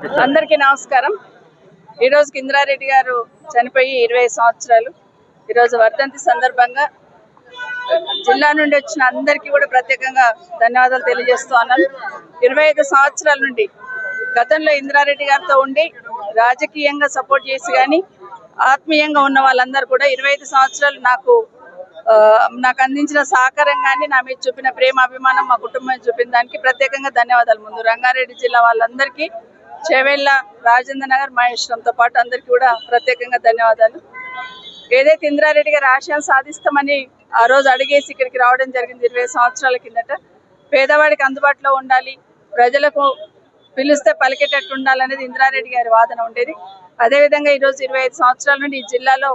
అందరికీ నమస్కారం। ఈ రోజు ఇంద్రారెడ్డి గారు చనిపోయి 20 సంవత్సరాలు। ఈ రోజు వర్ధంతి సందర్భంగా జిల్లా నుండి వచ్చిన అందరికీ కూడా ప్రత్యేకంగా ధన్యవాదాలు తెలియజేస్తున్నాను। 25 సంవత్సరాల నుండి గతంలో ఇంద్రారెడ్డి గారితో ఉండి రాజకీయంగా సపోర్ట్ చేసి గాని ఆత్మీయంగా ఉన్న వాళ్ళందరూ కూడా 25 సంవత్సరాలు నాకు అందించిన సహకారం గాని నా మీద చూపిన ప్రేమ అభిమానం మా కుటుంబం చూపిన దానికి ప్రత్యేకంగా ధన్యవాదాలు। ముందు రంగారెడ్డి జిల్లా వాళ్ళందరికీ చేవెళ్ళ రాజేంద్ర నగర్ మహేశ్వరంతో పాటు అందరికీ కూడా ప్రత్యేకంగా ధన్యవాదాలు। ఏదైతే ఇంద్రారెడ్డి గారు ఆశయం సాధిస్తామని ఆ రోజు అడిగేసి ఇక్కడికి రావడం జరిగింది 20 సంవత్సరాల కిందట। పేదవాడికి అందుబాటులో ఉండాలి, ప్రజలకు పిలిస్తే పలికేటట్టు ఉండాలనేది ఇంద్రారెడ్డి గారి వాదన ఉండేది। అదేవిధంగా ఈరోజు 25 సంవత్సరాల నుండి ఈ జిల్లాలో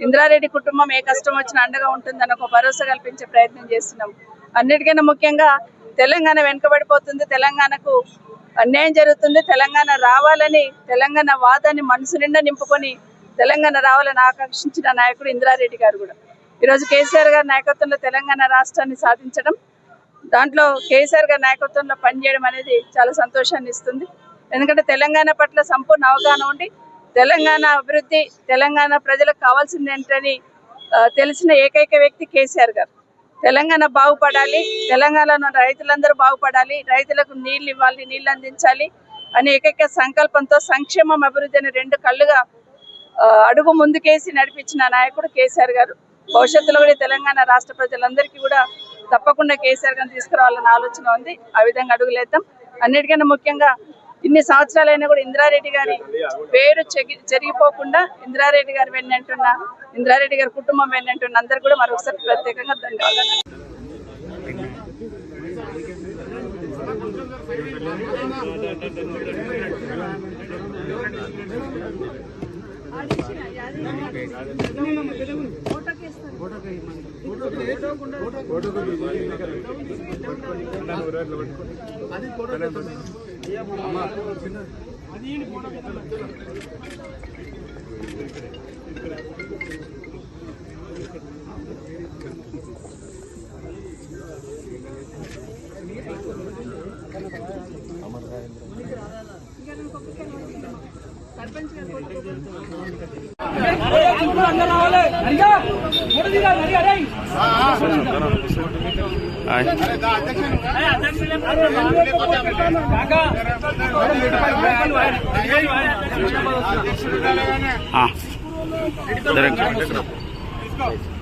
ఇంద్రారెడ్డి కుటుంబం ఏ కష్టం వచ్చినా అండగా ఉంటుందని ఒక భరోసా కల్పించే ప్రయత్నం చేస్తున్నాం। అన్నిటికన్నా ముఖ్యంగా తెలంగాణ వెనుకబడిపోతుంది, తెలంగాణకు అన్యాయం జరుగుతుంది, తెలంగాణ రావాలని తెలంగాణ వాదాన్ని మనసు నిండా నింపుకొని తెలంగాణ రావాలని ఆకాంక్షించిన నాయకుడు ఇంద్రారెడ్డి గారు కూడా ఈరోజు కేసీఆర్ గారి నాయకత్వంలో తెలంగాణ రాష్ట్రాన్ని సాధించడం, దాంట్లో కేసీఆర్ గారి నాయకత్వంలో పనిచేయడం అనేది చాలా సంతోషాన్ని ఇస్తుంది। ఎందుకంటే తెలంగాణ పట్ల సంపూర్ణ అవగాహన ఉండి తెలంగాణ అభివృద్ధి, తెలంగాణ ప్రజలకు కావాల్సింది ఏంటని తెలిసిన ఏకైక వ్యక్తి కేసీఆర్ గారు। తెలంగాణ బాగుపడాలి, తెలంగాణలో రైతులందరూ బాగుపడాలి, రైతులకు నీళ్ళు ఇవ్వాలి, నీళ్ళు అందించాలి అనే ఏకైక సంకల్పంతో సంక్షేమం అభివృద్ధి అనే రెండు కళ్ళుగా అడుగు ముందుకేసి నడిపించిన నాయకుడు కేసీఆర్ గారు। భవిష్యత్తులో కూడా తెలంగాణ రాష్ట్ర ప్రజలందరికీ కూడా తప్పకుండా కేసీఆర్ గారిని తీసుకురావాలన్న ఆలోచన ఉంది। ఆ విధంగా అడుగులేద్దాం। అన్నిటికన్నా ముఖ్యంగా ఇన్ని సంవత్సరాలైనా కూడా ఇంద్రారెడ్డి గారి పేరు చెరిగిపోకుండా ఇంద్రారెడ్డి గారు వెన్నంటున్న, ఇంద్రారెడ్డి గారి కుటుంబం వెన్నంటున్న అందరు కూడా మరొకసారి ప్రత్యేకంగా ధన్యవాదాలు। సరే